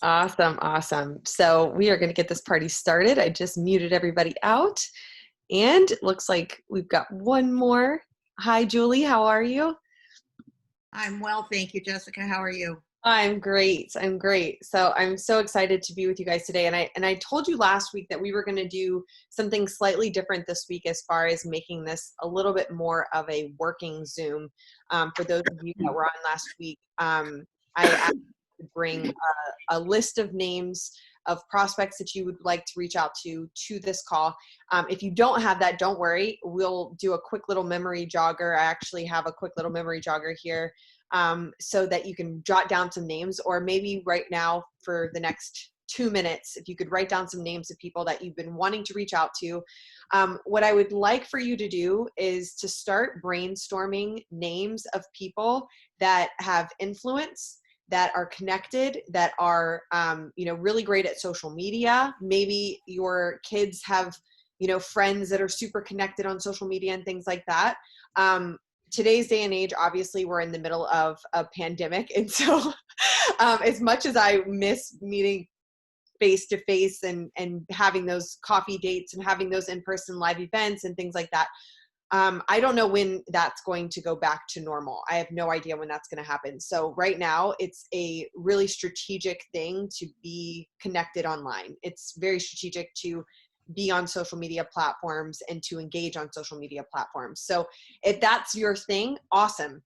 Awesome, awesome. So we are going to get this party started. I just muted everybody out, and it looks like we've got one more. Hi, Julie. How are you? I'm well, thank you, Jessica. How are you? I'm great. I'm great. So I'm so excited to be with you guys today. And I told you last week that we were going to do something slightly different this week as far as making this a little bit more of a working Zoom. For those of you that were on last week, I asked you to bring a list of names of prospects that you would like to reach out to this call. If you don't have that, don't worry. We'll do a quick little memory jogger. I actually have a quick little memory jogger here, so that you can jot down some names, or maybe right now for the next 2 minutes, if you could write down some names of people that you've been wanting to reach out to. What I would like for you to do is to start brainstorming names of people that have influence, that are connected, that are really great at social media. Maybe your kids have friends that are super connected on social media and things like that. Today's day and age, obviously we're in the middle of a pandemic, and so as much as I miss meeting face to face and having those coffee dates and having those in-person live events and things like that, I don't know when that's going to go back to normal. I have no idea when that's going to happen. So right now, it's a really strategic thing to be connected online. It's very strategic to be on social media platforms and to engage on social media platforms. So if that's your thing, awesome.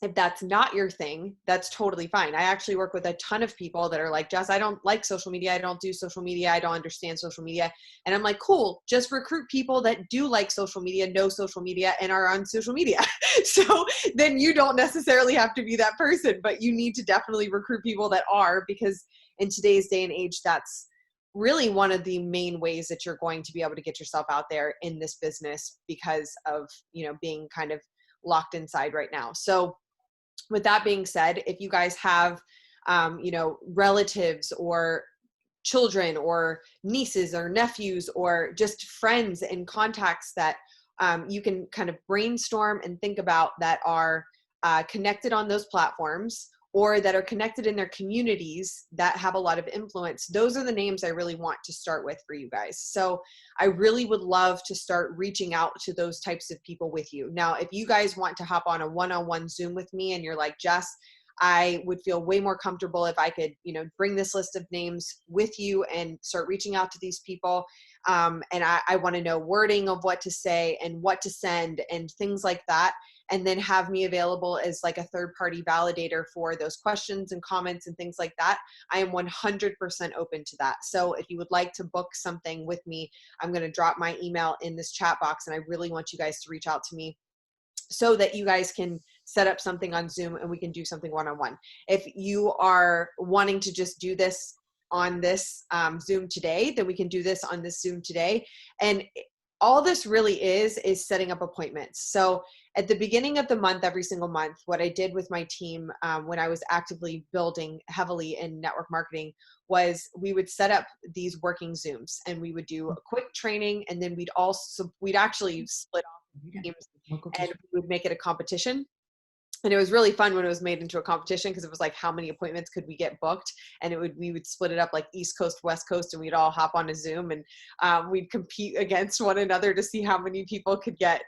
If that's not your thing, that's totally fine. I actually work with a ton of people that are like, Jess, I don't like social media. I don't do social media. I don't understand social media. And I'm like, cool, just recruit people that do like social media, know social media, and are on social media. So then you don't necessarily have to be that person, but you need to definitely recruit people that are, because in today's day and age, that's really one of the main ways that you're going to be able to get yourself out there in this business, because of, being kind of locked inside right now. So with that being said, if you guys have, relatives or children or nieces or nephews or just friends and contacts that you can kind of brainstorm and think about, that are connected on those platforms, or that are connected in their communities that have a lot of influence, those are the names I really want to start with for you guys. So I really would love to start reaching out to those types of people with you. Now, if you guys want to hop on a one-on-one Zoom with me and you're like, Jess, I would feel way more comfortable if I could, bring this list of names with you and start reaching out to these people. And I want to know wording of what to say and what to send and things like that. And then have me available as like a third party validator for those questions and comments and things like that. I am 100% open to that. So if you would like to book something with me, I'm going to drop my email in this chat box, and I really want you guys to reach out to me so that you guys can set up something on Zoom and we can do something one-on-one. If you are wanting to just do this on this Zoom today, then we can do this on this Zoom today. And all this really is setting up appointments. So at the beginning of the month, every single month, what I did with my team when I was actively building heavily in network marketing was we would set up these working Zooms, and we would do a quick training, and then we'd actually split off teams, and we would make it a competition. And it was really fun when it was made into a competition, because it was like, how many appointments could we get booked? And we would split it up like East Coast, West Coast, and we'd all hop on a Zoom, and we'd compete against one another to see how many people could get,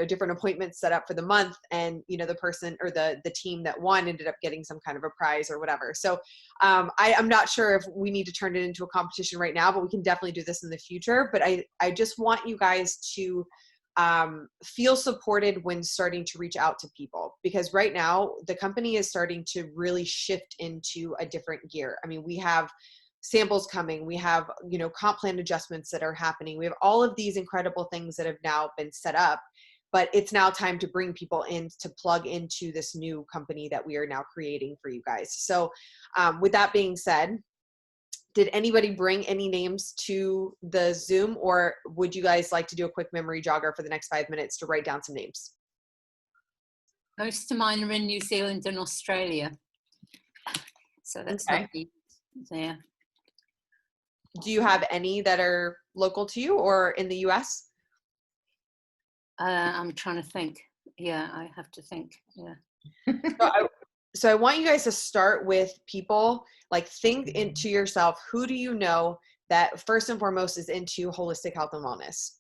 different appointments set up for the month. And, the person or the team that won ended up getting some kind of a prize or whatever. So I'm not sure if we need to turn it into a competition right now, but we can definitely do this in the future. But I just want you guys to feel supported when starting to reach out to people, because right now the company is starting to really shift into a different gear. I mean, we have samples coming, we have, comp plan adjustments that are happening. We have all of these incredible things that have now been set up, but it's now time to bring people in to plug into this new company that we are now creating for you guys. So with that being said, did anybody bring any names to the Zoom, or would you guys like to do a quick memory jogger for the next 5 minutes to write down some names? Most of mine are in New Zealand and Australia. So that's Okay. not easy. Yeah. Do you have any that are local to you or in the US? I'm trying to think. Yeah, I have to think. Yeah. so I want you guys to start with people, like think into yourself, who do you know that first and foremost is into holistic health and wellness?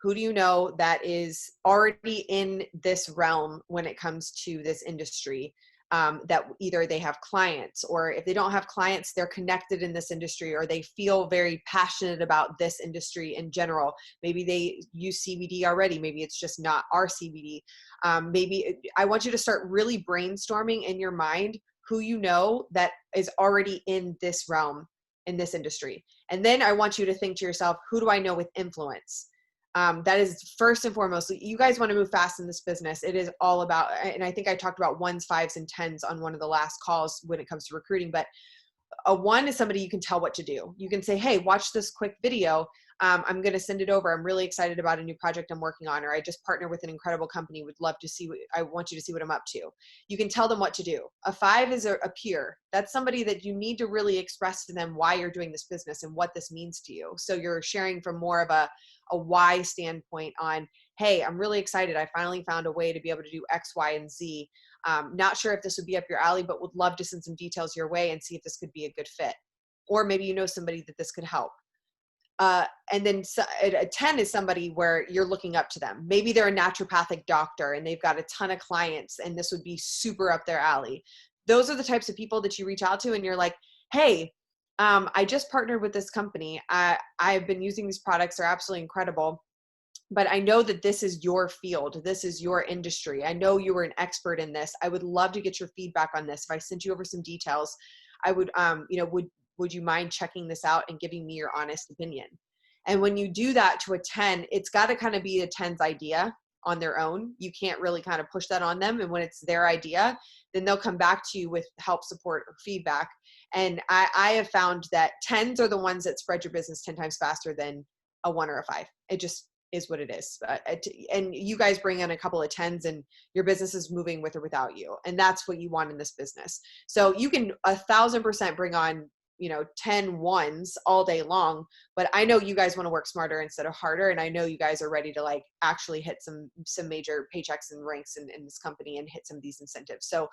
Who do you know that is already in this realm when it comes to this industry? That either they have clients, or if they don't have clients, they're connected in this industry, or they feel very passionate about this industry in general. Maybe they use CBD already. Maybe it's just not our CBD. Maybe I want you to start really brainstorming in your mind who you know that is already in this realm, in this industry. And then I want you to think to yourself, who do I know with influence? That is first and foremost. You guys want to move fast in this business. It is all about, and I think I talked about ones, fives, and tens on one of the last calls when it comes to recruiting, but a one is somebody you can tell what to do. You can say, hey, watch this quick video. I'm going to send it over. I'm really excited about a new project I'm working on, or I just partnered with an incredible company. Would love to see I want you to see what I'm up to. You can tell them what to do. A five is a peer. That's somebody that you need to really express to them why you're doing this business and what this means to you. So you're sharing from more of a why standpoint on, hey, I'm really excited. I finally found a way to be able to do X, Y, and Z. Not sure if this would be up your alley, but would love to send some details your way and see if this could be a good fit. Or maybe you know somebody that this could help. And then a 10 is somebody where you're looking up to them. Maybe they're a naturopathic doctor and they've got a ton of clients and this would be super up their alley. Those are the types of people that you reach out to and you're like, hey, I just partnered with this company. I've been using these products. They're absolutely incredible. But I know that this is your field. This is your industry. I know you were an expert in this. I would love to get your feedback on this. If I sent you over some details, I would, would you mind checking this out and giving me your honest opinion? And when you do that to a 10, it's got to kind of be a 10's idea on their own. You can't really kind of push that on them. And when it's their idea, then they'll come back to you with help, support, or feedback. And I have found that 10s are the ones that spread your business 10 times faster than a 1 or a 5. It just is what it is. And you guys bring in a couple of 10s and your business is moving with or without you. And that's what you want in this business. So you can 1,000% bring on 10 ones all day long, but I know you guys want to work smarter instead of harder. And I know you guys are ready to like actually hit some major paychecks and ranks in this company and hit some of these incentives. So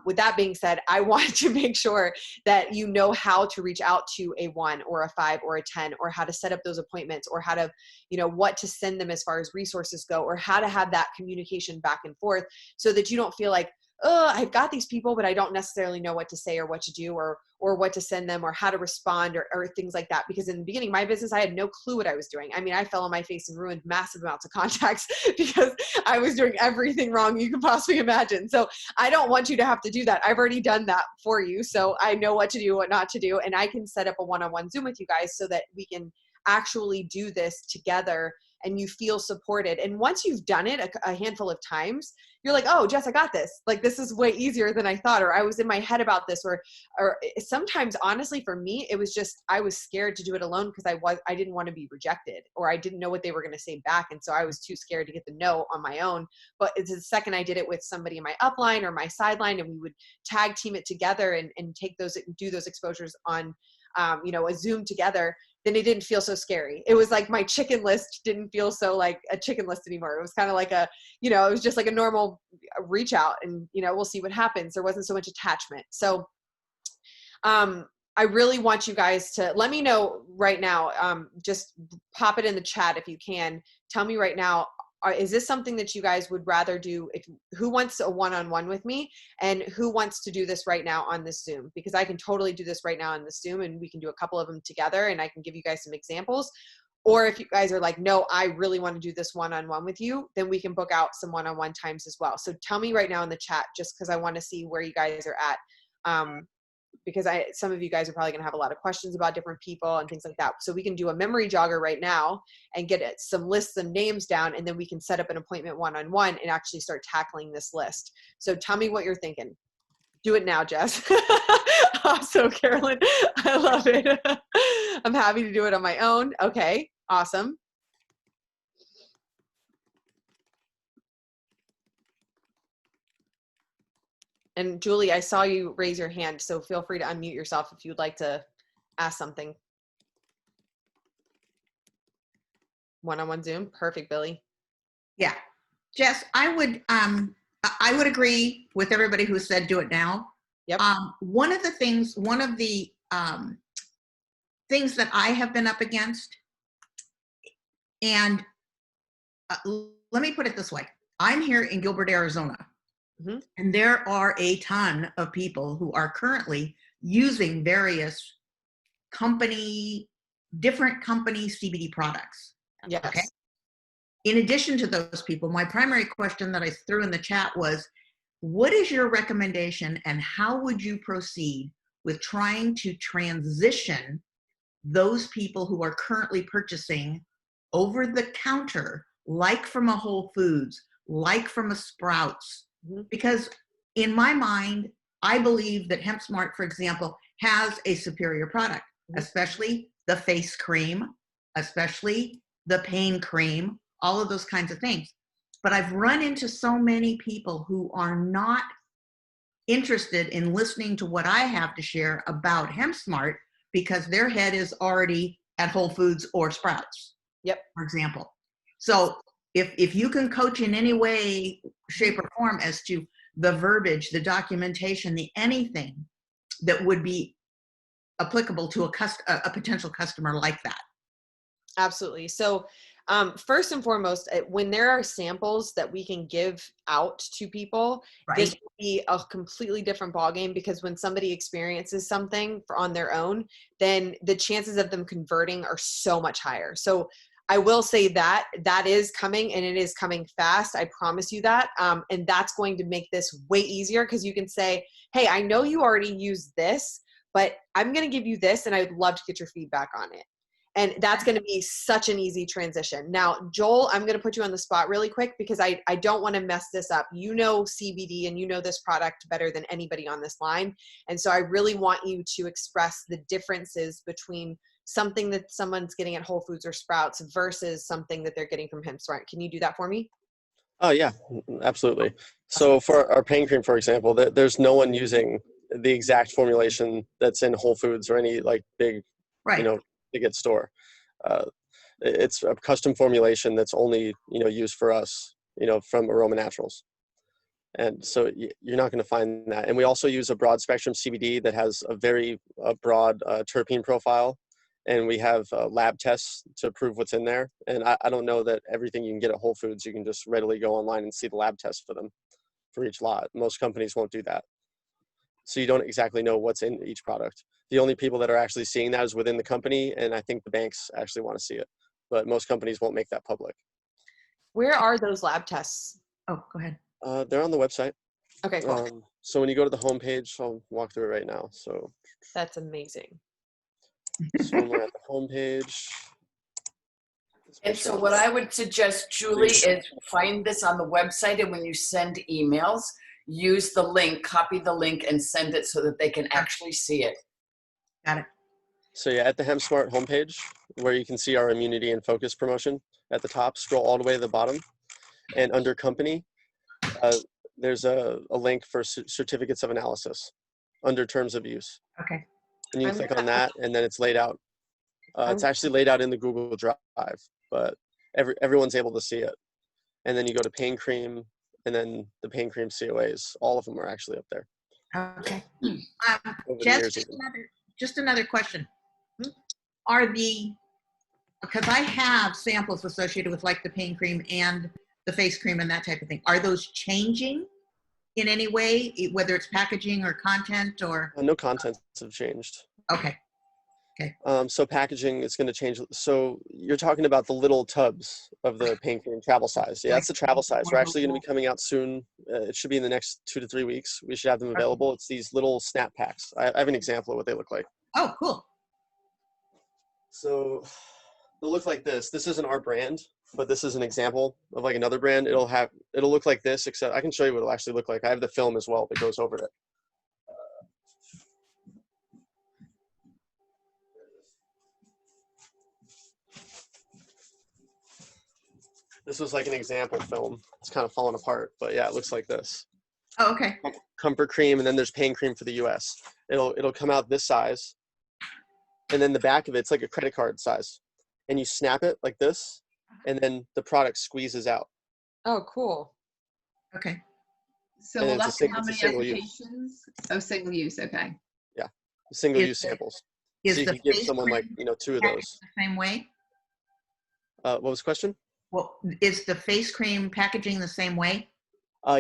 with that being said, I want to make sure that you know how to reach out to a 1 or a 5 or a 10, or how to set up those appointments, or how to, what to send them as far as resources go, or how to have that communication back and forth so that you don't feel like, oh, I've got these people, but I don't necessarily know what to say or what to do, or what to send them, or how to respond, or things like that. Because in the beginning of my business, I had no clue what I was doing. I mean, I fell on my face and ruined massive amounts of contacts because I was doing everything wrong you could possibly imagine. So I don't want you to have to do that. I've already done that for you. So I know what to do, what not to do. And I can set up a one-on-one Zoom with you guys so that we can actually do this together and you feel supported. And once you've done it a handful of times, you're like, oh, Jess, I got this. Like, this is way easier than I thought, or I was in my head about this, or sometimes, honestly, for me, it was just, I was scared to do it alone because I didn't want to be rejected, or I didn't know what they were going to say back. And so I was too scared to get the no on my own. But it's the second I did it with somebody in my upline or my sideline, and we would tag team it together and do those exposures on, a Zoom together, then it didn't feel so scary. It was like my chicken list didn't feel so like a chicken list anymore. It was kind of like it was just like a normal reach out and, we'll see what happens. There wasn't so much attachment. So, I really want you guys to let me know right now. Just pop it in the chat if you can. Tell me right now, is this something that you guys would rather do? Who wants a one-on-one with me, and who wants to do this right now on this Zoom? Because I can totally do this right now on this Zoom, and we can do a couple of them together, and I can give you guys some examples. Or if you guys are like, no, I really want to do this one-on-one with you, then we can book out some one-on-one times as well. So tell me right now in the chat, just because I want to see where you guys are at. Because some of you guys are probably going to have a lot of questions about different people and things like that. So we can do a memory jogger right now and get some lists and names down, and then we can set up an appointment one-on-one and actually start tackling this list. So tell me what you're thinking. Do it now, Jess. Awesome, Carolyn. I love it. I'm happy to do it on my own. Okay, awesome. And Julie, I saw you raise your hand, so feel free to unmute yourself if you'd like to ask something. One-on-one Zoom. Perfect, Billy. Yeah. Jess, I would I would agree with everybody who said do it now. Yep. One of the things that I have been up against, and let me put it this way. I'm here in Gilbert, Arizona, Mhm. and there are a ton of people who are currently using various different company CBD products. Yes. Okay. In addition to those people, my primary question that I threw in the chat was, what is your recommendation and how would you proceed with trying to transition those people who are currently purchasing over the counter, like from a Whole Foods, like from a Sprouts? Mhm. Because in my mind, I believe that HempSmart, for example, has a superior product, Mhm. especially the face cream, especially the pain cream, all of those kinds of things. But I've run into so many people who are not interested in listening to what I have to share about HempSmart because their head is already at Whole Foods or Sprouts, Yep. for example. So if you can coach in any way, shape, or form as to the verbiage, the documentation, the anything that would be applicable to a potential customer like that. Absolutely. So, first and foremost, when there are samples that we can give out to people, this Right. will be a completely different ballgame because when somebody experiences something on their own, then the chances of them converting are so much higher. So, I will say that that is coming and it is coming fast. I promise you that. And that's going to make this way easier because you can say, hey, I know you already use this, but I'm going to give you this and I'd love to get your feedback on it. And that's going to be such an easy transition. Now, Joel, I'm going to put you on the spot really quick because I don't want to mess this up. You know CBD and you know this product better than anybody on this line. And so I really want you to express the differences between something that someone's getting at Whole Foods or Sprouts versus something that they're getting from HempSmart. Can you do that for me? Oh yeah, absolutely. So for our pain cream, for example, there's no one using the exact formulation that's in Whole Foods or any like big, Right. big store. It's a custom formulation that's only used for us, from Aroma Naturals. And so you're not going to find that. And we also use a broad spectrum CBD that has a very broad terpene profile. And we have lab tests to prove what's in there. And I don't know that everything you can get at Whole Foods, you can just readily go online and see the lab tests for them for each lot. Most companies won't do that. So you don't exactly know what's in each product. The only people that are actually seeing that is within the company. And I think the banks actually want to see it. But most companies won't make that public. Where are those lab tests? Oh, go ahead. They're on the website. Okay, cool. So when you go to the homepage, I'll walk through it right now. So That's when we're at the homepage. And so what I would suggest, Julie, is find this on the website, and when you send emails, use the link, copy the link, and send it so that they can actually see it. Got it. So yeah, at the HempSmart homepage, where you can see our immunity and focus promotion at the top, scroll all the way to the bottom, and under company, there's a link for certificates of analysis under terms of use. Okay. And you click on that, and then it's laid out. It's actually laid out in the Google Drive, but everyone's able to see it. And then you go to pain cream, and then the pain cream COAs. All of them are actually up there. Okay. Over the Jess, years even. just another question. Because I have samples associated with like the pain cream and the face cream and that type of thing. Are those changing in any way, whether it's packaging or content or? No contents have changed. Okay. So packaging is going to change. So you're talking about the little tubs of the pain cream travel size. Yeah, that's the travel size. We're actually going to be coming out soon. It should be in the next 2 to 3 weeks. We should have them available. It's these little snap packs. I have an example of what they look like. Oh, cool. So they'll look like this. This isn't our brand, but this is an example of like another brand. It'll look like this, except I can show you what it'll actually look like. I have the film as well that goes over it. This was like an example film. It's kind of falling apart, but yeah, it looks like this. Oh, okay. Comfort cream, and then there's pain cream for the US. It'll come out this size, and then the back of it's like a credit card size, and you snap it like this, and then the product squeezes out. Oh, cool. Okay. So And we'll it's a have sing- how it's a many single use. applications? Oh, single use, okay. Single Is use the- samples. Is So you the can give face someone like, cream 2 of packaged those. the same way? What was the question? Well, is the face cream packaging the same way?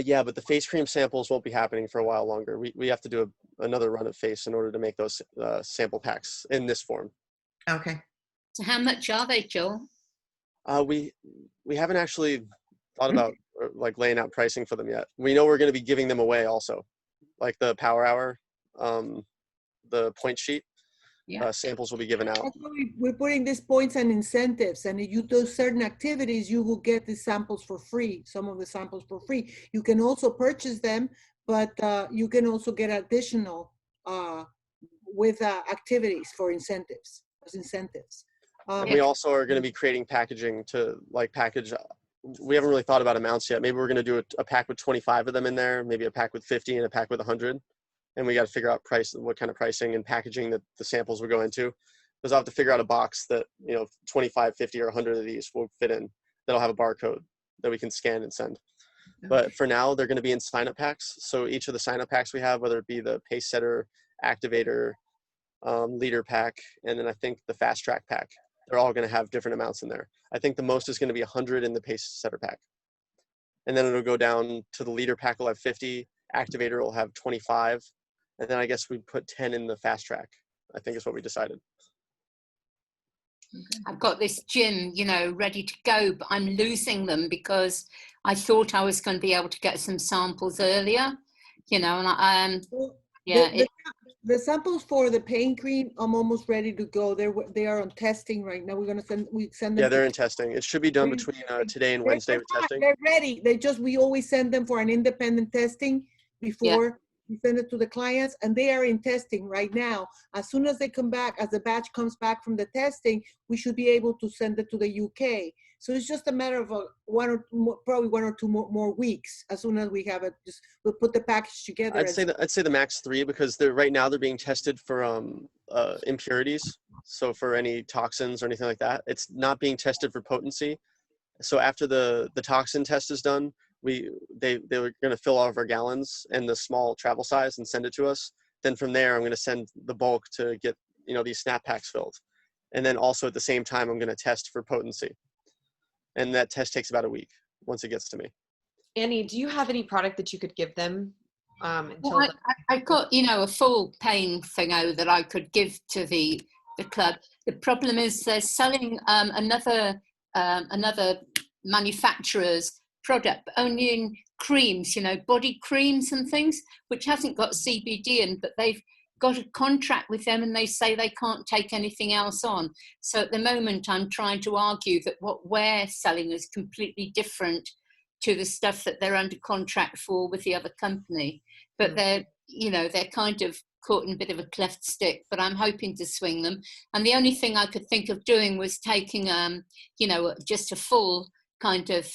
Yeah, but the face cream samples won't be happening for a while longer. We have to do another run of face in order to make those sample packs in this form. Okay. So how much are they, Joel? We haven't actually thought about like laying out pricing for them yet. We know we're going to be giving them away also, like the Power Hour, the point sheet. Yeah. Samples will be given out. That's why we're putting these points and incentives, and if you do certain activities, you will get the samples for free, some of the samples for free. You can also purchase them, but you can also get additional with activities for incentives, as incentives. And we also are going to be creating packaging to like package. We haven't really thought about amounts yet. Maybe we're going to do a pack with 25 of them in there, maybe a pack with 50 and a pack with 100. And we got to figure out what kind of pricing and packaging that the samples will go into. Because I'll have to figure out a box that, 25, 50, or 100 of these will fit in. That'll have a barcode that we can scan and send. But for now, they're going to be in sign-up packs. So each of the sign-up packs we have, whether it be the Pace Setter, Activator, Leader pack, and then I think the Fast Track pack, they're all going to have different amounts in there. I think the most is going to be 100 in the Pace Setter pack. And then it'll go down to the Leader pack will have 50, Activator will have 25, and then I guess we put 10 in the Fast Track, I think is what we decided. I've got this gym, ready to go, but I'm losing them because I thought I was going to be able to get some samples earlier, and The samples for the pain cream, I'm almost ready to go. They are on testing right now. We're gonna send them. Yeah, they're in testing. It should be done between today and Wednesday with testing. They're ready. We always send them for an independent testing before we send it to the clients, and they are in testing right now. As soon as they come back, as the batch comes back from the testing, we should be able to send it to the UK. So it's just a matter of probably one or two more weeks. As soon as we have it, we'll put the package together. I'd say the max 3 because right now they're being tested for impurities. So for any toxins or anything like that, it's not being tested for potency. So after the toxin test is done, they were going to fill all of our gallons and the small travel size and send it to us. Then from there, I'm going to send the bulk to get these snap packs filled, and then also at the same time, I'm going to test for potency. And that test takes about a week once it gets to me. Annie, do you have any product that you could give them? Well, I've got, a full pain thingo that I could give to the club. The problem is they're selling another manufacturer's product, but only in creams, body creams and things, which hasn't got CBD in, but they've got a contract with them and they say they can't take anything else on. So at the moment, I'm trying to argue that what we're selling is completely different to the stuff that they're under contract for with the other company. But they're kind of caught in a bit of a cleft stick, but I'm hoping to swing them. And the only thing I could think of doing was taking, just a full kind of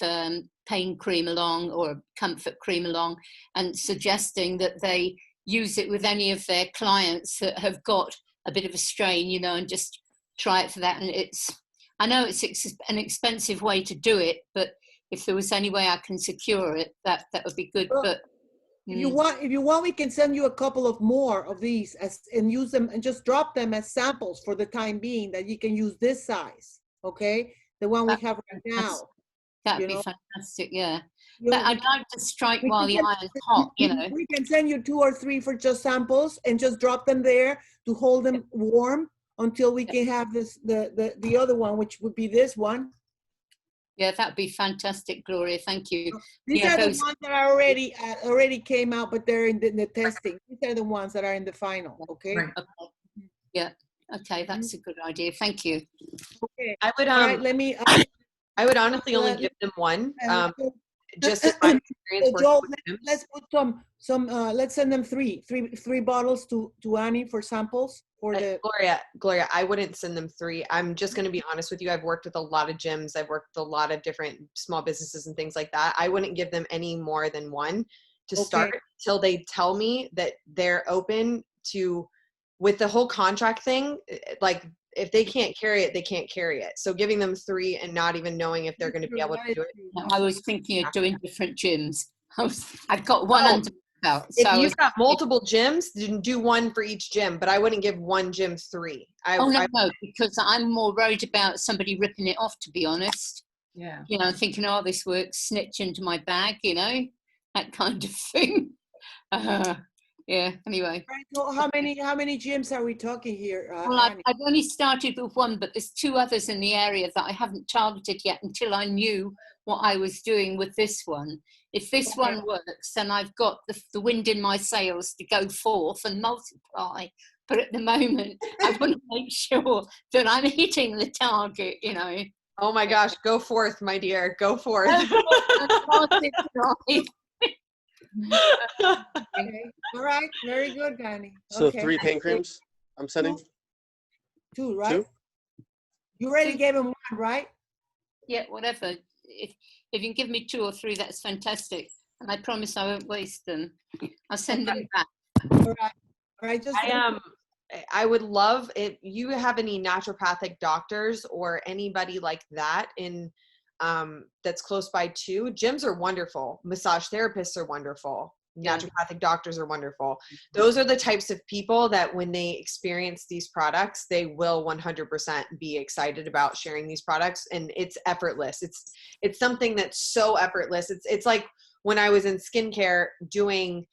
pain cream along or comfort cream along and suggesting that they use it with any of their clients that have got a bit of a strain, and just try it for that. And I know it's an expensive way to do it, but if there was any way I can secure it, that would be good. Well, but if you want, we can send you a couple of more of these and use them and just drop them as samples for the time being, that you can use this size, okay? The one we have right now. That'd be fantastic, yeah. You But know, I'd like to strike we while can the iron's hot, We can send you 2 or 3 for just samples and just drop them there to hold them warm until we can have the other one, which would be this one. Yeah, that'd be fantastic, Gloria. Thank you. These are the ones that are already came out, but they're in the testing. These are the ones that are in the final, okay? Right. Okay. Yeah. Okay, that's a good idea. Thank you. Okay. I would All right, let me. I would honestly only give them one. Just as my experience working Joel, with gyms. let's put some. Let's send them three bottles to Annie for samples for the. Gloria, I wouldn't send them 3. I'm just going to be honest with you. I've worked with a lot of gyms. I've worked with a lot of different small businesses and things like that. I wouldn't give them any more than 1 to start till they tell me that they're open to, with the whole contract thing, like if they can't carry it, they can't carry it. So giving them 3 and not even knowing if they're going to be able to do it. I was thinking of doing different gyms. I've got one Oh, under my belt. If So you've got multiple gyms, then do one for each gym, but I wouldn't give one gym 3. no, because I'm more worried about somebody ripping it off, to be honest. Yeah. You know, thinking, oh, this works, snitch into my bag, you know, that kind of thing. Yeah, anyway. Right, so how many gyms are we talking here? Well, Annie? I've only started with one, but there's 2 others in the area that I haven't targeted yet until I knew what I was doing with this one. If this one works, then I've got the wind in my sails to go forth and multiply. But at the moment, I want to make sure that I'm hitting the target, you know. Oh my gosh, go forth, my dear, go forth. Okay. All right, very good, Danny. So Okay. 3 pain creams I'm sending? 2, right? 2? You already gave him 1, right? Yeah, whatever. If you can give me 2 or 3, that's fantastic. And I promise I won't waste them. I'll send them back. All right. All right, just I would love if you have any naturopathic doctors or anybody like that in that's close by too. Gyms are wonderful. Massage therapists are wonderful. Naturopathic doctors are wonderful. Those are the types of people that when they experience these products, they will 100% be excited about sharing these products, and it's effortless. It's something that's so effortless. It's like when I was in skincare doing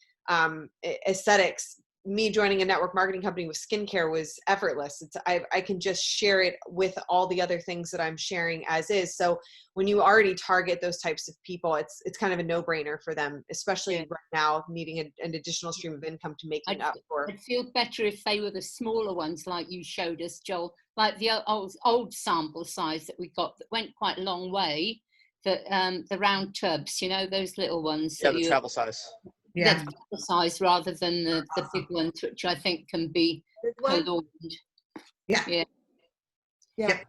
aesthetics, me joining a network marketing company with skincare was effortless. I can just share it with all the other things that I'm sharing as is. So when you already target those types of people, it's kind of a no-brainer for them, especially right now needing an additional stream of income to make it up for. I'd feel better if they were the smaller ones like you showed us, Joel, like the old sample size that we got that went quite a long way, the round tubs, you know, those little ones. Yeah, the travel size. Yeah. The size rather than the big ones, which I think can be prolonged. Yeah. Yeah.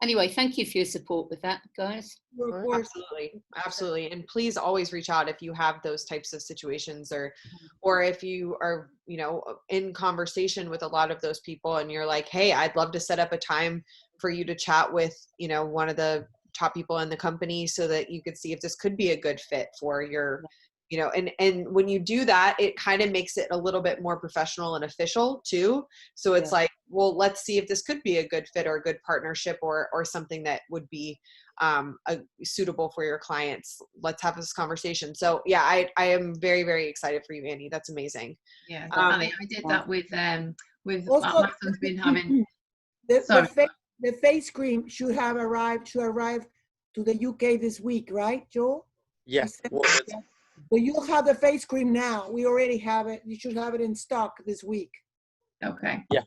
Anyway, thank you for your support with that, guys. Of course. Absolutely. And please always reach out if you have those types of situations, or if you are, you know, in conversation with a lot of those people and you're like, hey, I'd love to set up a time for you to chat with, you know, one of the top people in the company so that you could see if this could be a good fit for your, you know, and when you do that, it kind of makes it a little bit more professional and official too. So it's like, well, let's see if this could be a good fit or a good partnership or something that would be suitable for your clients. Let's have this conversation. So yeah, I am very, very excited for you, Annie. That's amazing. Yeah, I did that with Also, my son's been having. the face cream should arrive to the UK this week, right, Joel? Yeah. So you'll have the face cream now. We already have it. You should have it in stock this week. Okay. Yeah.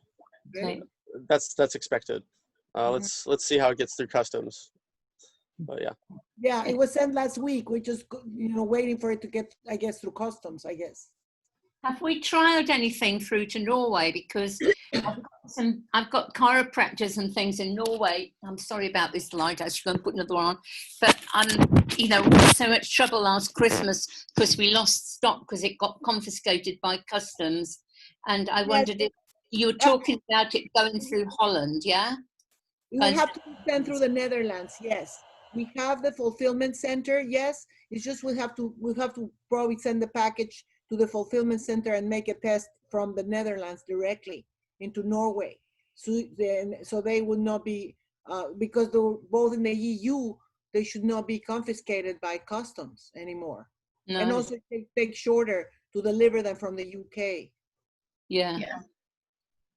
Okay. That's expected. Let's see how it gets through customs. But yeah. Yeah, it was sent last week. We're just, you know, waiting for it to get, I guess, through customs, I guess. Have we tried anything through to Norway? Because I've got chiropractors and things in Norway. I'm sorry about this light. I should go and put another one on. But you know, we had so much trouble last Christmas because we lost stock because it got confiscated by customs. And I wondered if you were talking about it going through Holland, yeah? It will have to be sent through the Netherlands, yes. We have the fulfillment center, yes. It's just we'll have to probably send the package to the fulfillment center and make a test from the Netherlands directly into Norway. So they would not be, because they're both in the EU, they should not be confiscated by customs anymore. No. And also it takes shorter to deliver them from the UK. Yeah.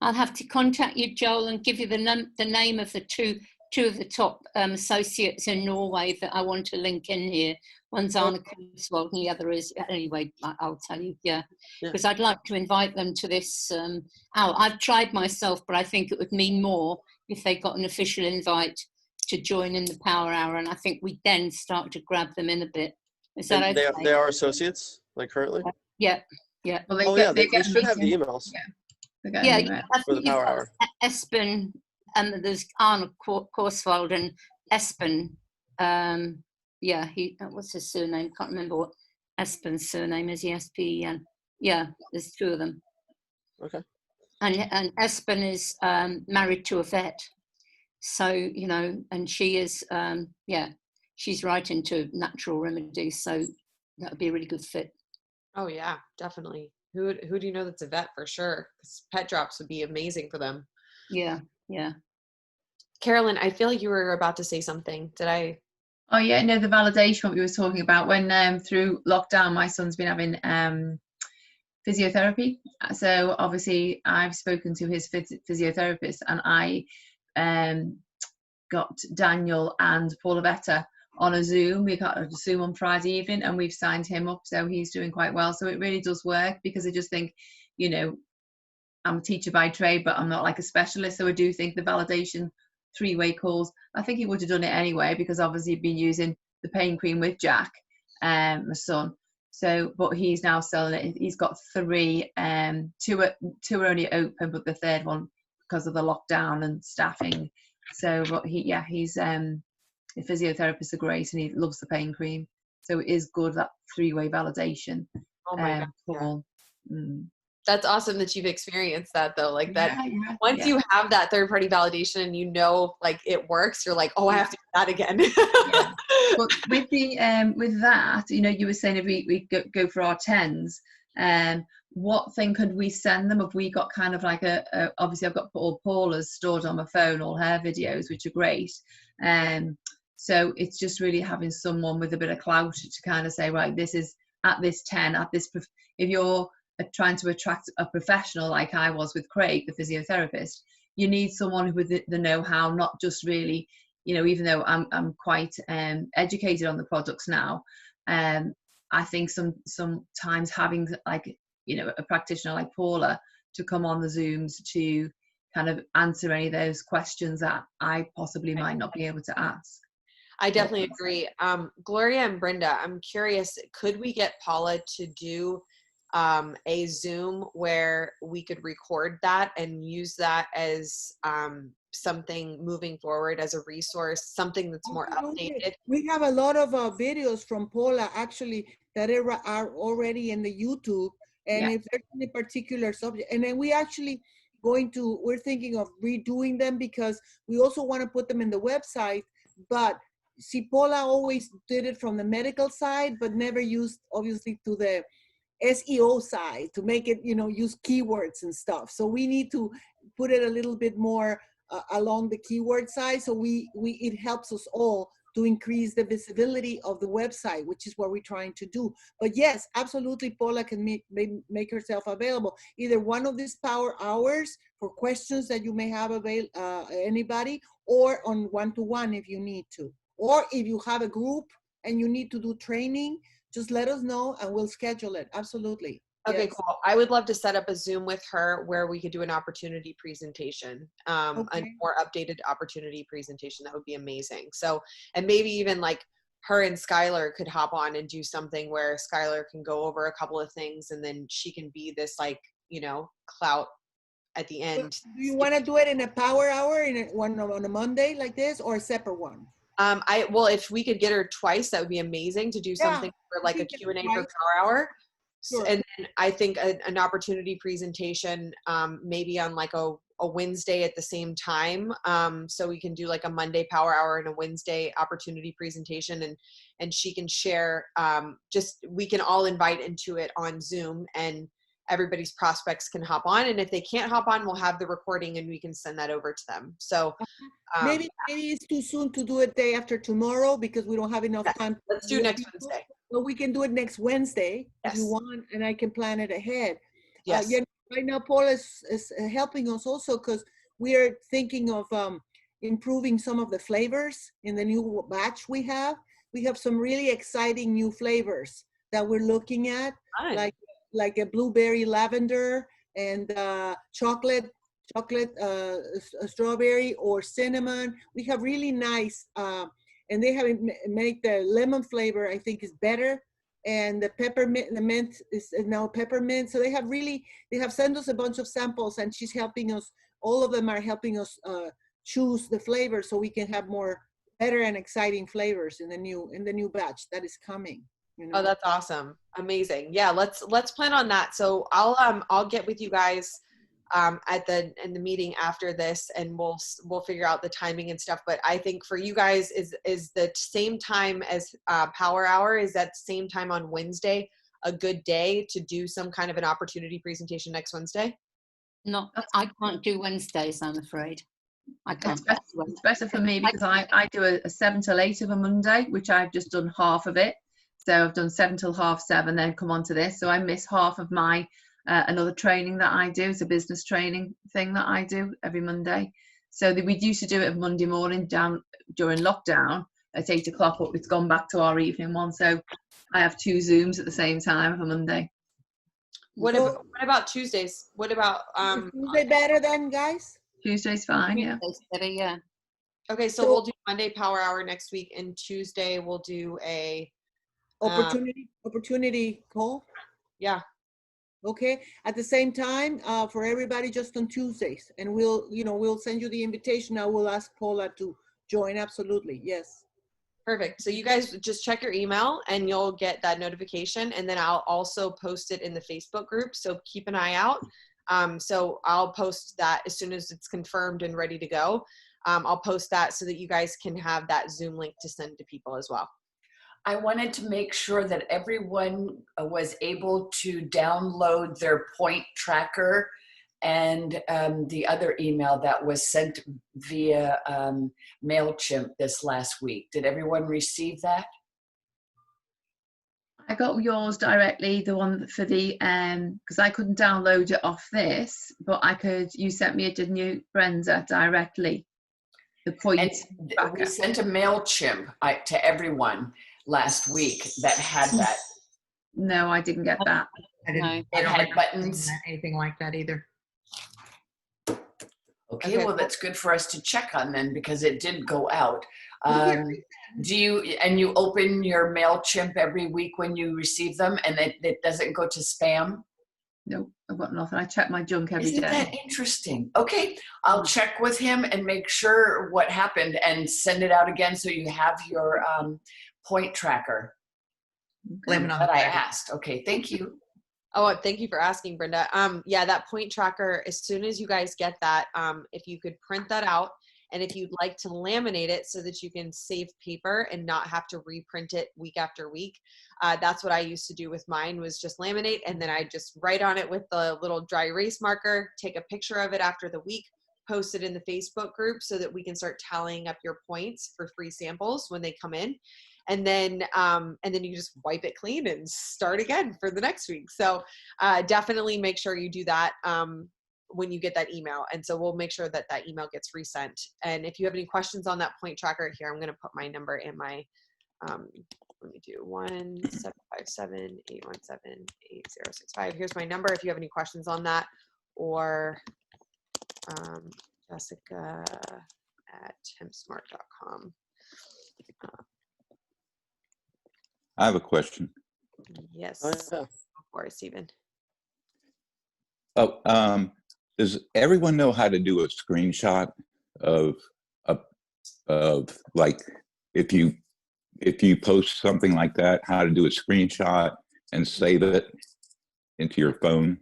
I'll have to contact you, Joel, and give you the name of the two of the top associates in Norway that I want to link in here. One's Arne Korsvold and the other is, anyway, I'll tell you, because I'd like to invite them to this. I've tried myself, but I think it would mean more if they got an official invite to join in the Power Hour, and I think we then start to grab them in a bit. Is that okay? They are associates, like currently? Yeah. Well, they should have the emails. Yeah, I for the Power Hour. Espen, there's Arne Korsvold and Espen. What's his surname? Can't remember what Espen's surname is. ESPEN. Yeah, there's 2 of them. Okay. And Espen is married to a vet, so you know, and she is she's right into natural remedies. So That would be a really good fit. Oh yeah, definitely. Who do you know that's a vet for sure? 'Cause pet drops would be amazing for them. Yeah, yeah. Carolyn, I feel like you were about to say something. Did I? Oh yeah, no, the validation what we were talking about when through lockdown, my son's been having physiotherapy. So obviously, I've spoken to his physiotherapist, and I got Daniel and Paula Vetta on a Zoom. We got a Zoom on Friday evening, and we've signed him up, so he's doing quite well. So it really does work, because I just think, you know, I'm a teacher by trade, but I'm not like a specialist. So I do think the validation 3-way calls, I think he would have done it anyway, because obviously he'd been using the pain cream with Jack, my son. So, but he's now selling it. He's got 3, 2 are only open, but the 3rd one, because of the lockdown and staffing. So, but he's the physiotherapists are great, and he loves the pain cream. So it is good, that 3-way validation Oh my God. call. That's awesome that you've experienced that though. Like that, Yeah, once you have that third party validation and you know like it works, you're like, oh, I have to do that again. Yeah. But with the with that, you know, you were saying if we go for our 10s, what thing could we send them? Have we got kind of like a obviously I've got all Paula's stored on my phone, all her videos, which are great. So it's just really having someone with a bit of clout to kind of say, right, this is at this 10, at this, if you're trying to attract a professional like I was with Craig, the physiotherapist, you need someone with the know-how, not just really, you know, even though I'm quite educated on the products now, I think sometimes having like, you know, a practitioner like Paula to come on the Zooms to kind of answer any of those questions that I possibly might not be able to ask. I definitely agree. Gloria and Brenda, I'm curious, could we get Paula to do a Zoom where we could record that and use that as something moving forward as a resource, something that's more updated? We have a lot of videos from Paula actually that are already in the YouTube. And if there's any particular subject, and then we're thinking of redoing them, because we also want to put them in the website. But see, Paula always did it from the medical side, but never used obviously to the SEO side to make it, you know, use keywords and stuff. So we need to put it a little bit more along the keyword side. So it helps us all to increase the visibility of the website, which is what we're trying to do. But yes, absolutely, Paula can make herself available. Either one of these power hours for questions that you may have anybody, or on one-to-one if you need to. Or if you have a group and you need to do training, just let us know and we'll schedule it. Absolutely. Okay, Yes. cool. I would love to set up a Zoom with her where we could do an opportunity presentation, a more updated opportunity presentation. That would be amazing. So, and maybe even like her and Skylar could hop on and do something where Skylar can go over a couple of things, and then she can be this like, you know, clout at the end. Do you want to do it in a power hour, on a Monday like this, or a separate one? Well, if we could get her twice, that would be amazing to do something for like a Q&A for power hour. Sure. And then I think an opportunity presentation, maybe on like a Wednesday at the same time. So we can do like a Monday power hour and a Wednesday opportunity presentation, and she can share, we can all invite into it on Zoom, and everybody's prospects can hop on. And if they can't hop on, we'll have the recording and we can send that over to them. So maybe it's too soon to do it day after tomorrow because we don't have enough time. Let's do next Wednesday. Well, we can do it next Wednesday if you want, and I can plan it ahead. Yes. Right now, Paul is helping us also because we are thinking of improving some of the flavors in the new batch we have. We have some really exciting new flavors that we're looking at, like a blueberry lavender and chocolate strawberry or cinnamon. We have really nice, and they have make the lemon flavor, I think, is better. And the peppermint, the mint is now peppermint. So they have sent us a bunch of samples, and she's helping us. All of them are helping us choose the flavor so we can have more better and exciting flavors in the new batch that is coming. You know? Oh, that's awesome. Amazing. Yeah, let's plan on that. So I'll get with you guys in the meeting after this, and we'll figure out the timing and stuff. But I think for you guys, is the same time as Power Hour, is that same time on Wednesday a good day to do some kind of an opportunity presentation next Wednesday? No, I can't do Wednesdays, I'm afraid. I can't. It's better for me because I do a 7 till 8 of a Monday, which I've just done half of it. So I've done 7 till 7:30, then come on to this. So I miss half of my another training that I do. It's a business training thing that I do every Monday. So we used to do it Monday morning down during lockdown at 8 o'clock, but it's gone back to our evening one. So I have 2 Zooms at the same time for Monday. What about Tuesdays? What about Is Tuesday better then, guys? Tuesday's fine, yeah. Tuesday's better, yeah. Okay, so we'll do Monday Power Hour next week, and Tuesday we'll do a opportunity call. Yeah. Okay, at the same time, for everybody, just on Tuesdays, and we'll send you the invitation. I will ask Paula to join. Absolutely, yes. Perfect. So you guys just check your email and you'll get that notification, and then I'll also post it in the Facebook group. So keep an eye out. So I'll post that as soon as it's confirmed and ready to go. I'll post that so that you guys can have that Zoom link to send to people as well. I wanted to make sure that everyone was able to download their point tracker and the other email that was sent via MailChimp this last week. Did everyone receive that? I got yours directly, the one for the because I couldn't download it off this, but you sent me it, didn't you, Brenda, directly? The point. And we sent a MailChimp to everyone last week that had that. No, I didn't get that. I didn't. It had buttons. Anything like that either. Okay, well, that's good for us to check on then, because it did go out. Do you open your MailChimp every week when you receive them, and it doesn't go to spam? No, I've got nothing. I check my junk every day. Isn't that interesting? Okay, I'll check with him and make sure what happened and send it out again so you have your point tracker. Blame it on That I the asked. Okay, thank you. Oh, thank you for asking, Brenda. Yeah, that point tracker, as soon as you guys get that, if you could print that out, and if you'd like to laminate it so that you can save paper and not have to reprint it week after week, that's what I used to do with mine, was just laminate, and then I just write on it with the little dry erase marker, take a picture of it after the week, post it in the Facebook group so that we can start tallying up your points for free samples when they come in. And then you just wipe it clean and start again for the next week. So definitely make sure you do that when you get that email. And so we'll make sure that that email gets resent. And if you have any questions on that point tracker, here, I'm going to put my number in my, let me do 1-757-817-8065. Here's my number if you have any questions on that, or Jessica@tempsmart.com. I have a question. Yes. Oh, yeah. Of course, Stephen. Does everyone know how to do a screenshot of like if you post something like that, how to do a screenshot and save it into your phone?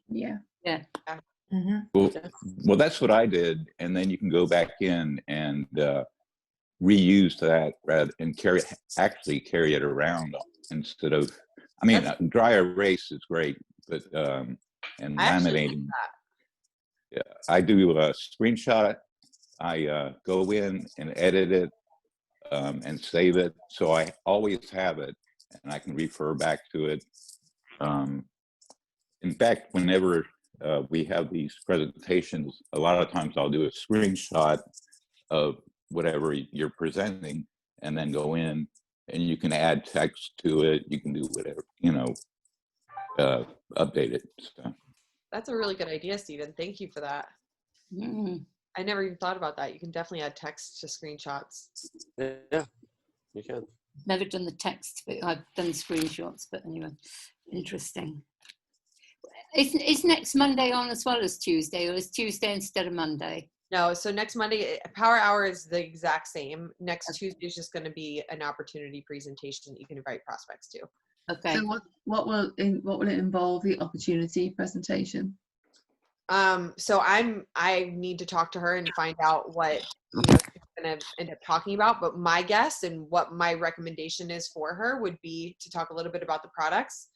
Yeah. Yeah. Mm-hmm. Well, that's what I did, and then you can go back in and reuse that and carry it around instead of. I mean, dry erase is great, but and laminating. Yeah, I do a screenshot. I go in and edit it and save it, so I always have it, and I can refer back to it. In fact, whenever we have these presentations, a lot of times I'll do a screenshot of whatever you're presenting, and then go in, and you can add text to it. You can do whatever, update it. So. That's a really good idea, Stephen. Thank you for that. I never even thought about that. You can definitely add text to screenshots. Yeah, you can. Never done the text, but I've done screenshots. But anyway, interesting. Is next Monday on as well as Tuesday, or is Tuesday instead of Monday? No, so next Monday, Power Hour is the exact same. Next Tuesday is just going to be an opportunity presentation that you can invite prospects to. Okay. So what will it involve, the opportunity presentation? So I need to talk to her and find out what she's gonna end up talking about. But my guess and what my recommendation is for her would be to talk a little bit about the products,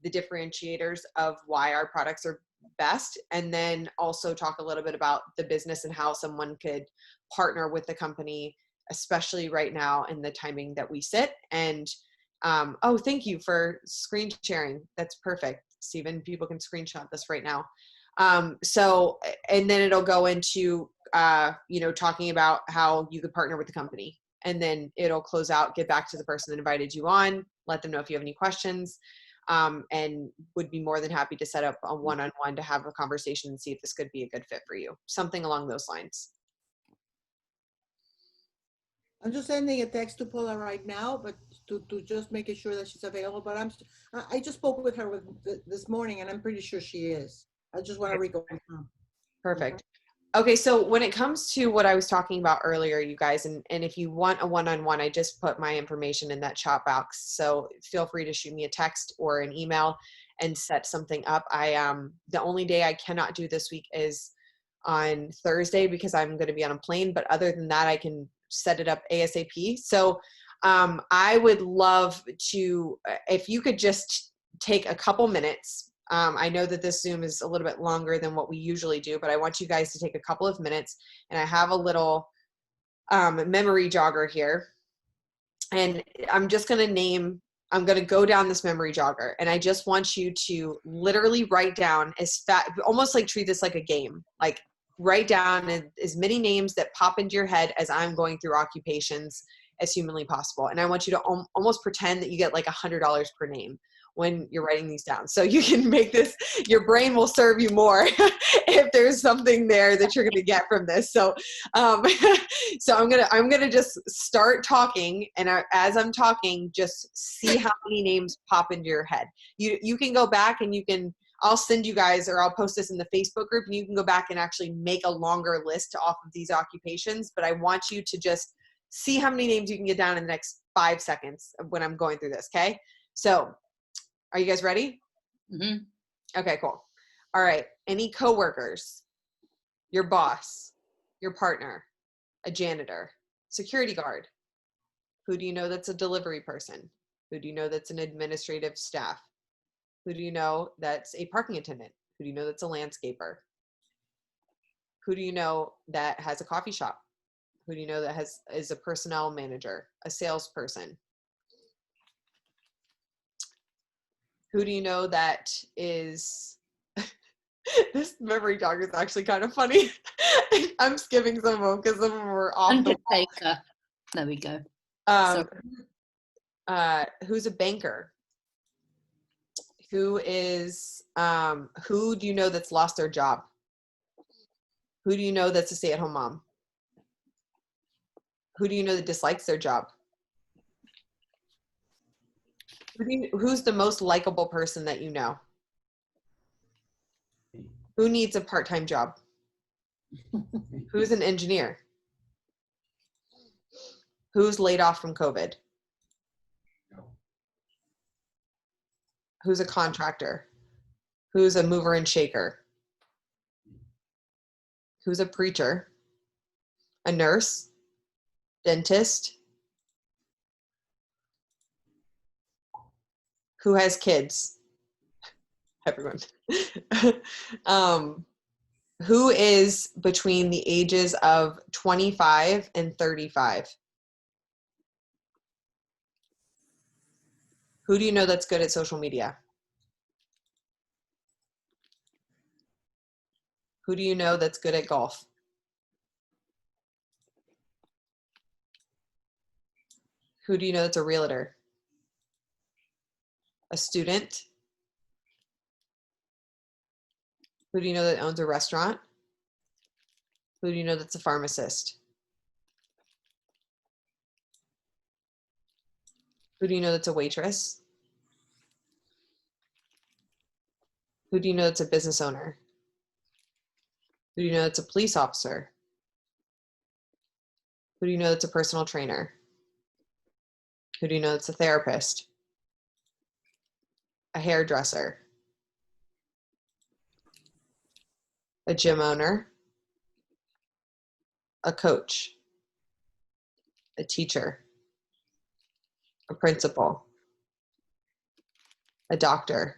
the differentiators of why our products are best, and then also talk a little bit about the business and how someone could partner with the company, especially right now in the timing that we sit. And oh, thank you for screen sharing. That's perfect, Stephen. People can screenshot this right now. So, and then it'll go into, talking about how you could partner with the company, and then it'll close out, get back to the person that invited you on, let them know if you have any questions, and would be more than happy to set up a one-on-one to have a conversation and see if this could be a good fit for you. Something along those lines. I'm just sending a text to Paula right now, but to just making sure that she's available. But I just spoke with her this morning, and I'm pretty sure she is. I just want to reconfirm. Perfect. Okay, so when it comes to what I was talking about earlier, you guys, and if you want a one-on-one, I just put my information in that chat box. So feel free to shoot me a text or an email and set something up. The only day I cannot do this week is on Thursday because I'm going to be on a plane. But other than that, I can set it up ASAP. So I would love to, if you could just take a couple minutes. I know that this Zoom is a little bit longer than what we usually do, but I want you guys to take a couple of minutes, and I have a little memory jogger here, and I'm just going to I'm going to go down this memory jogger, and I just want you to literally write down almost like treat this like a game, like write down as many names that pop into your head as I'm going through occupations as humanly possible. And I want you to almost pretend that you get like $100 per name when you're writing these down. So you can make this, your brain will serve you more if there's something there that you're going to get from this. So, so I'm going to just start talking. And as I'm talking, just see how many names pop into your head. You can go back and I'll send you guys, or I'll post this in the Facebook group, and you can go back and actually make a longer list off of these occupations. But I want you to just see how many names you can get down in the next 5 seconds when I'm going through this. Okay. So are you guys ready? Mm-hmm. Okay, cool. All right. Any coworkers, your boss, your partner, a janitor, security guard. Who do you know that's a delivery person? Who do you know that's an administrative staff? Who do you know that's a parking attendant? Who do you know that's a landscaper? Who do you know that has a coffee shop? Who do you know that is a personnel manager, a salesperson? Who do you know that is, this memory jogger is actually kind of funny. I'm skipping some of them because some of them were off the wall. Undertaker. There we go. Who's a banker? Who do you know that's lost their job? Who do you know that's a stay-at-home mom? Who do you know that dislikes their job? Who's the most likable person that you know? Who needs a part-time job? Who's an engineer? Who's laid off from COVID? Who's a contractor? Who's a mover and shaker? Who's a preacher? A nurse? Dentist? Who has kids? Everyone. Who is between the ages of 25 and 35? Who do you know that's good at social media? Who do you know that's good at golf? Who do you know that's a realtor? A student? Who do you know that owns a restaurant? Who do you know that's a pharmacist? Who do you know that's a waitress? Who do you know that's a business owner? Who do you know that's a police officer? Who do you know that's a personal trainer? Who do you know that's a therapist? A hairdresser? a gym owner, a coach, a teacher, a principal, a doctor,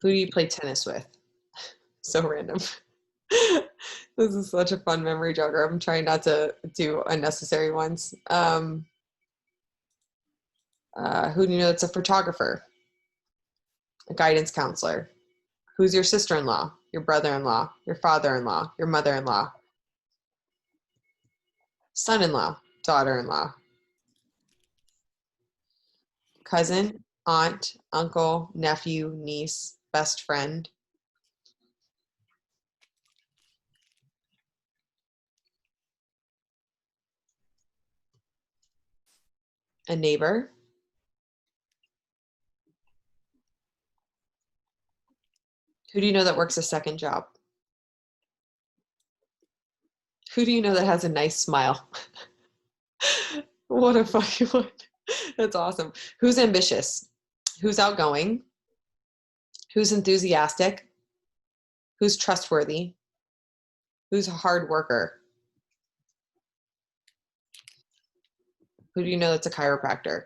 who do you play tennis with? So random. This is such a fun memory jogger. I'm trying not to do unnecessary ones. Who do you know that's a photographer? A guidance counselor? Who's your sister-in-law, your brother-in-law, your father-in-law, your mother-in-law, son-in-law, daughter-in-law, cousin, aunt, uncle, nephew, niece, best friend, a neighbor, who do you know that works a second job? Who do you know that has a nice smile? What a fucking one. That's awesome. Who's ambitious? Who's outgoing? Who's enthusiastic? Who's trustworthy? Who's a hard worker? Who do you know that's a chiropractor?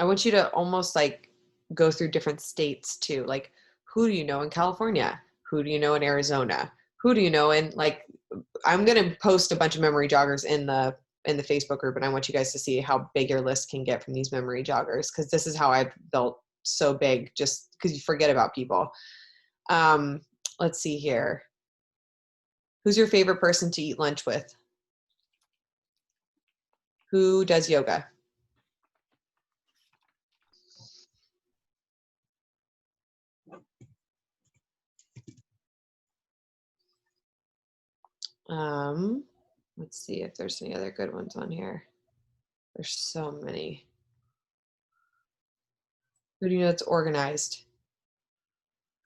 I want you to almost like go through different states too. Like, who do you know in California? Who do you know in Arizona? Who do you know in, like, I'm going to post a bunch of memory joggers in the Facebook group, and I want you guys to see how big your list can get from these memory joggers, because this is how I've built so big, just because you forget about people. Let's see here. Who's your favorite person to eat lunch with? Who does yoga? Let's see if there's any other good ones on here. There's so many. Who do you know that's organized?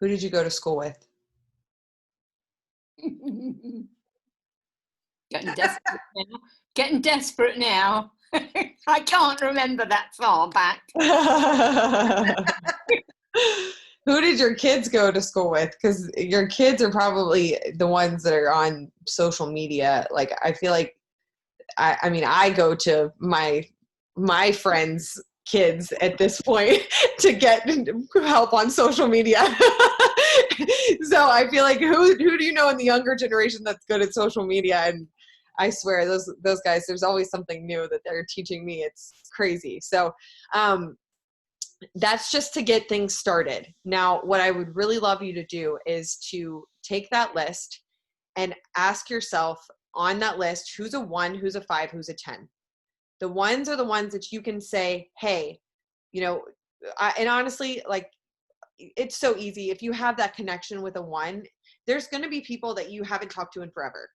Who did you go to school with? Getting desperate now. Getting desperate now. I can't remember that far back. Who did your kids go to school with? Because your kids are probably the ones that are on social media. Like, I feel like, I mean, I go to my friends' kids at this point to get help on social media. So I feel like, who do you know in the younger generation that's good at social media? And I swear those guys, there's always something new that they're teaching me. It's crazy. So that's just to get things started. Now, what I would really love you to do is to take that list and ask yourself on that list, who's a 1, who's a 5, who's a 10. The ones are the ones that you can say, hey, you know, and honestly, like, it's so easy. If you have that connection with a 1, there's going to be people that you haven't talked to in forever.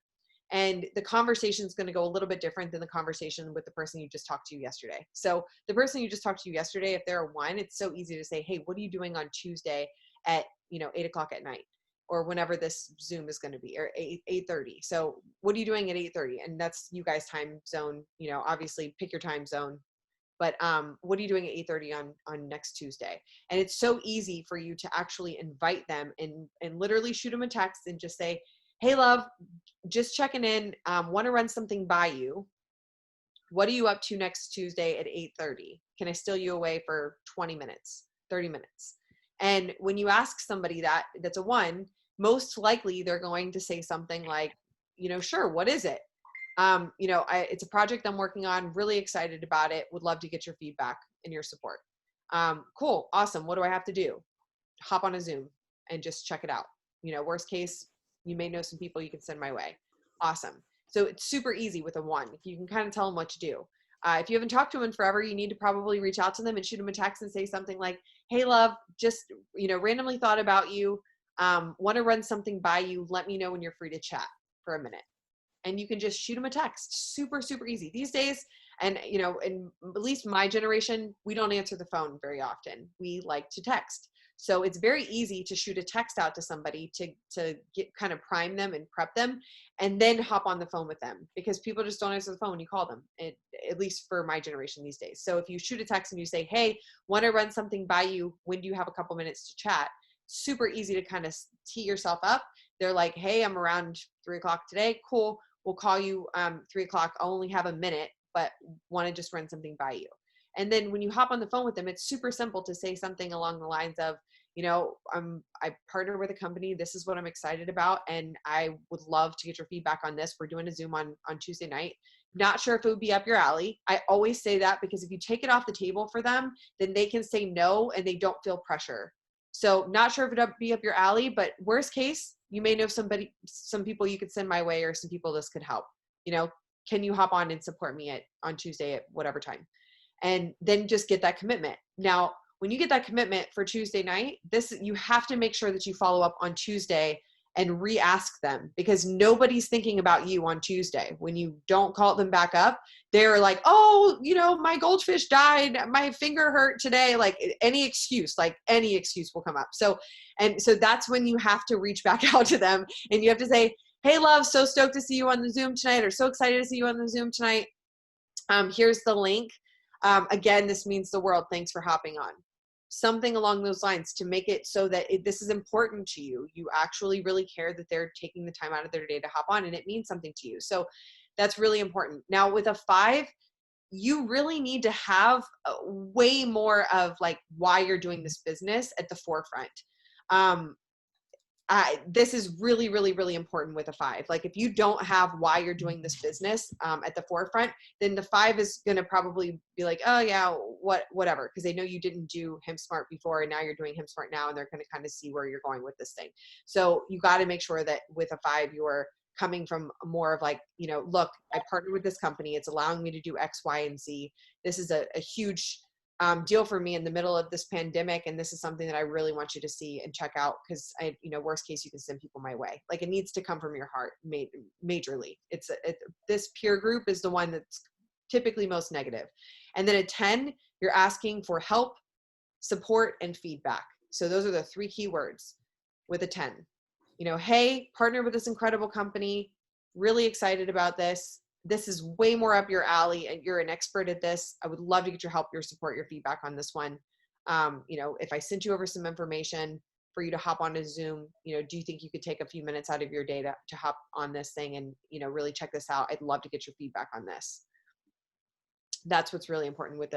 And the conversation is going to go a little bit different than the conversation with the person you just talked to yesterday. So the person you just talked to yesterday, if they're a 1, it's so easy to say, hey, what are you doing on Tuesday at, 8:00 at night, or whenever this Zoom is going to be, or 8:30. So what are you doing at 8:30? And that's you guys' time zone. Obviously pick your time zone. But what are you doing at 8:30 on next Tuesday? And it's so easy for you to actually invite them and literally shoot them a text and just say, hey, love, just checking in, want to run something by you. What are you up to next Tuesday at 8:30? Can I steal you away for 20 minutes, 30 minutes? And when you ask somebody that's a 1, most likely they're going to say something like, sure, what is it? It's a project I'm working on, really excited about it, would love to get your feedback and your support. Cool, awesome. What do I have to do? Hop on a Zoom and just check it out. Worst case, you may know some people you can send my way. Awesome. So it's super easy with a 1. If you can kind of tell them what to do. If you haven't talked to them in forever, you need to probably reach out to them and shoot them a text and say something like, hey, love, just, randomly thought about you, want to run something by you. Let me know when you're free to chat for a minute. And you can just shoot them a text. Super, super easy. These days, and, in at least my generation, we don't answer the phone very often. We like to text. So it's very easy to shoot a text out to somebody to get kind of prime them and prep them, and then hop on the phone with them, because people just don't answer the phone when you call them, at least for my generation these days. So if you shoot a text and you say, hey, want to run something by you, when do you have a couple minutes to chat? Super easy to kind of tee yourself up. They're like, hey, I'm around 3 o'clock today. Cool. We'll call you 3 o'clock. I'll only have a minute, but want to just run something by you. And then when you hop on the phone with them, it's super simple to say something along the lines of, you know, I partner with a company. This is what I'm excited about, and I would love to get your feedback on this. We're doing a Zoom on Tuesday night. Not sure if it would be up your alley. I always say that because if you take it off the table for them, then they can say no and they don't feel pressure. So not sure if it would be up your alley, but worst case, you may know some people you could send my way, or some people this could help. You know, can you hop on and support me on Tuesday at whatever time? And then just get that commitment. Now, when you get that commitment for Tuesday night, you have to make sure that you follow up on Tuesday and re-ask them, because nobody's thinking about you on Tuesday. When you don't call them back up, they're like, oh, you know, my goldfish died, my finger hurt today, like any excuse will come up. So that's when you have to reach back out to them, and you have to say, hey love, so stoked to see you on the Zoom tonight, or so excited to see you on the Zoom tonight. Here's the link. Again, this means the world. Thanks for hopping on. Something along those lines to make it so that this is important to you. You actually really care that they're taking the time out of their day to hop on, and it means something to you. So that's really important. Now with a 5, you really need to have way more of like why you're doing this business at the forefront. This is really, really, really important with a 5. Like if you don't have why you're doing this business at the forefront, then the 5 is going to probably be like, oh yeah, whatever. Because they know you didn't do HempSmart before, and now you're doing HempSmart now, and they're going to kind of see where you're going with this thing. So you got to make sure that with a 5, you're coming from more of like, you know, look, I partnered with this company. It's allowing me to do X, Y, and Z. This is a huge deal for me in the middle of this pandemic, and this is something that I really want you to see and check out, because worst case, you can send people my way. Like it needs to come from your heart majorly. This peer group is the one that's typically most negative. And then at 10, you're asking for help, support, and feedback. So those are the 3 key words with a 10. You know, hey, partner with this incredible company, really excited about this. This is way more up your alley, and you're an expert at this. I would love to get your help, your support, your feedback on this one. If I sent you over some information for you to hop on a Zoom, do you think you could take a few minutes out of your day to hop on this thing and, really check this out? I'd love to get your feedback on this. That's what's really important with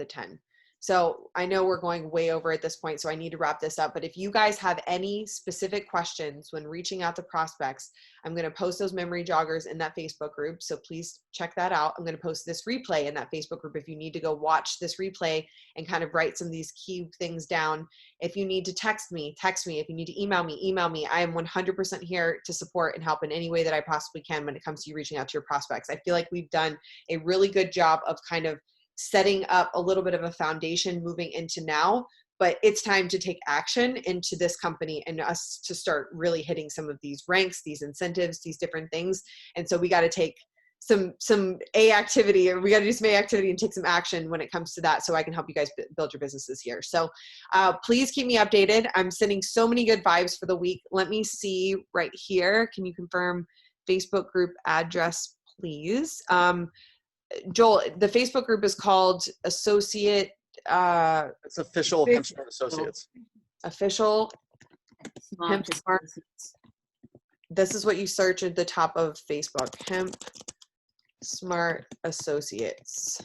a 10. So I know we're going way over at this point, so I need to wrap this up. But if you guys have any specific questions when reaching out to prospects, I'm going to post those memory joggers in that Facebook group. So please check that out. I'm going to post this replay in that Facebook group if you need to go watch this replay and kind of write some of these key things down. If you need to text me, text me. If you need to email me. I am 100% here to support and help in any way that I possibly can when it comes to you reaching out to your prospects. I feel like we've done a really good job of kind of setting up a little bit of a foundation moving into now, but it's time to take action into this company and us to start really hitting some of these ranks, these incentives, these different things. And so we got to take some activity, or we got to do some activity and take some action when it comes to that, so I can help you guys build your businesses here. So please keep me updated. I'm sending so many good vibes for the week. Let me see right here. Can you confirm Facebook group address, please? Joel, the Facebook group is called Associate. It's official HempSmart Associates. Official HempSmart. This is what you search at the top of Facebook. HempSmart Associates.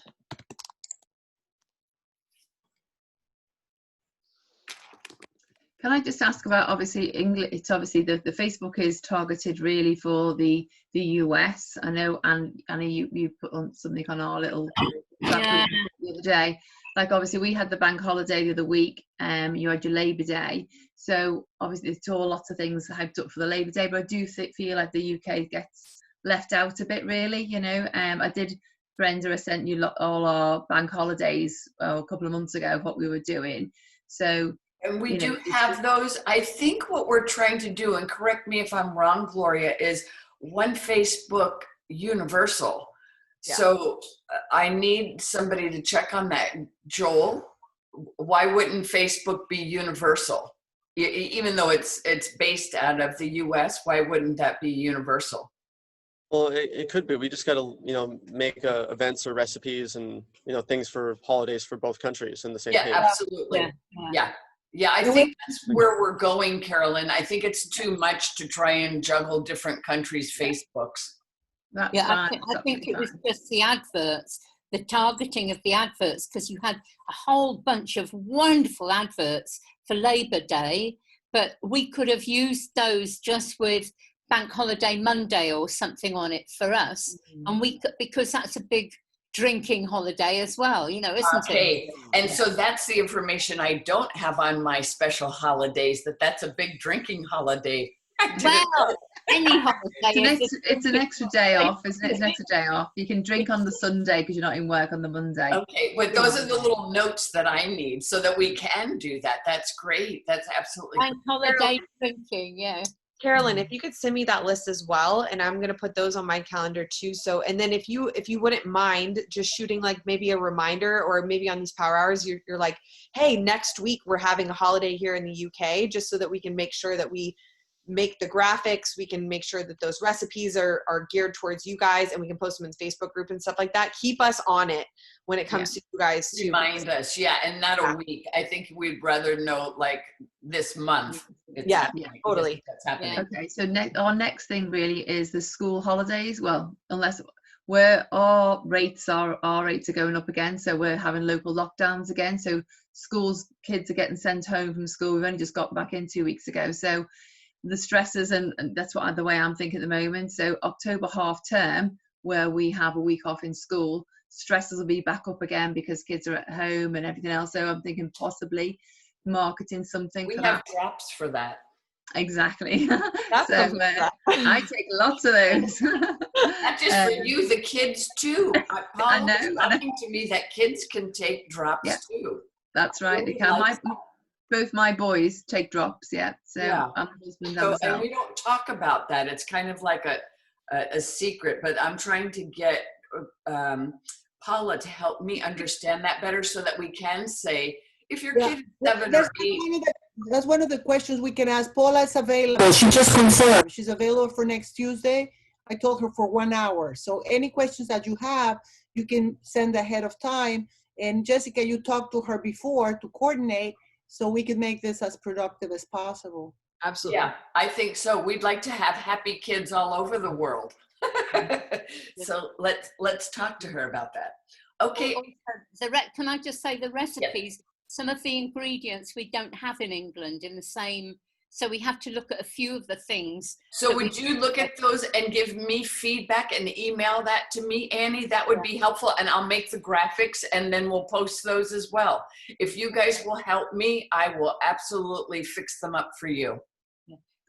Can I just ask about, obviously, English? It's obviously the Facebook is targeted really for the US. I know, and I know you put on something on our little yeah. the other day. Like obviously we had the bank holiday the other week. You had your Labour Day, so obviously it's all lots of things hyped up for the Labour Day. But I do feel like the UK gets left out a bit, really. I did. Brenda, I sent you all our bank holidays a couple of months ago of what we were doing. So. And we do have those. I think what we're trying to do, and correct me if I'm wrong, Gloria, is one Facebook universal. Yeah. So I need somebody to check on that. Joel, why wouldn't Facebook be universal? Even though it's based out of the US, why wouldn't that be universal? Well, it could be. We just got to, make events or recipes and, things for holidays for both countries in the same Yeah, page. absolutely. Yeah, I think that's where we're going, Carolyn. I think it's too much to try and juggle different countries' Facebooks. That's Yeah, fine. I think it was just the adverts, the targeting of the adverts, because you had a whole bunch of wonderful adverts for Labor Day, but we could have used those just with Bank Holiday Monday or something on it for us. And we could, because that's a big drinking holiday as well, isn't it? Okay, and so that's the information I don't have on my special holidays, that's a big drinking holiday. Well, any holiday. It's an extra day off, isn't it? It's an extra day off. You can drink on the Sunday because you're not in work on the Monday. Okay, but those are the little notes that I need so that we can do that. That's great. That's absolutely Bank holiday drinking, yeah. Carolyn, if you could send me that list as well, and I'm going to put those on my calendar too. So, and then if you wouldn't mind just shooting like maybe a reminder, or maybe on these power hours, you're like, hey, next week we're having a holiday here in the UK, just so that we can make sure that we make the graphics, we can make sure that those recipes are geared towards you guys, and we can post them in the Facebook group and stuff like that. Keep us on it when it comes to you guys to remind us, and not a week. I think we'd rather know like this month. Totally. That's happening. Okay, so our next thing really is the school holidays. Well, unless our rates are going up again, so we're having local lockdowns again. So kids are getting sent home from school. We've only just got back in 2 weeks ago. So the stresses, and that's the way I'm thinking at the moment. So October half term, where we have a week off in school, stresses will be back up again because kids are at home and everything else. So I'm thinking possibly marketing something. We for have that. drops for that. Exactly. So I take lots of those. Not just for you, the kids too. I know. Talking to me that kids can take drops too. That's right. They can. Both my boys take drops. So I'm husband and and we don't talk about that. It's kind of like a secret. But I'm trying to get Paula to help me understand that better, so that we can say, if your kid is 7 or 8. That's one of the questions we can ask. Paula is available. She just confirmed. She's available for next Tuesday. I told her for 1 hour. So any questions that you have, you can send ahead of time. And Jessica, you talked to her before to coordinate, so we can make this as productive as possible. Absolutely. Yeah, I think so. We'd like to have happy kids all over the world. So let's talk to her about that. Okay. Can I just say the recipes? Some of the ingredients we don't have in England in the same, so we have to look at a few of the things. So would you look at those and give me feedback and email that to me, Annie? That would be helpful, and I'll make the graphics and then we'll post those as well. If you guys will help me, I will absolutely fix them up for you.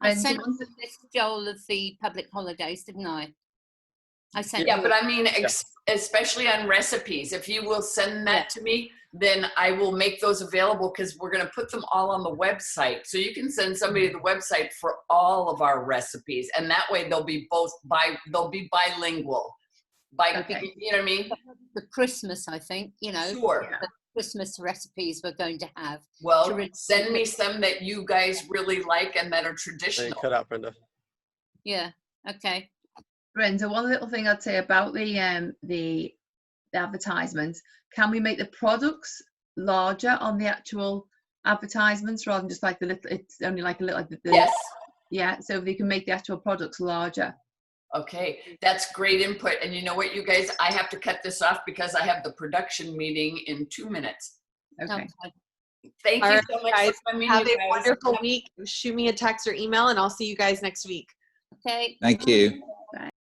I sent you the list, Joel, of the public holidays, didn't I? I sent but I mean, especially on recipes, if you will send that to me, then I will make those available, because we're going to put them all on the website. So you can send somebody to the website for all of our recipes, and that way they'll be bilingual. You know what I mean? For Christmas, I think, Sure. The Christmas recipes we're going to have. Well, send me some that you guys really like and that are traditional. Cut out, Brenda. Yeah. Okay. Brenda, one little thing I'd say about the advertisements, can we make the products larger on the actual advertisements rather than just like the little, it's only like a little, like yes. Yeah, so they can make the actual products larger. Okay, that's great input. And you know what, you guys, I have to cut this off because I have the production meeting in 2 minutes. Okay. Thank you so much guys, for coming. have a wonderful week. Shoot me a text or email, and I'll see you guys next week. Okay. Thank you.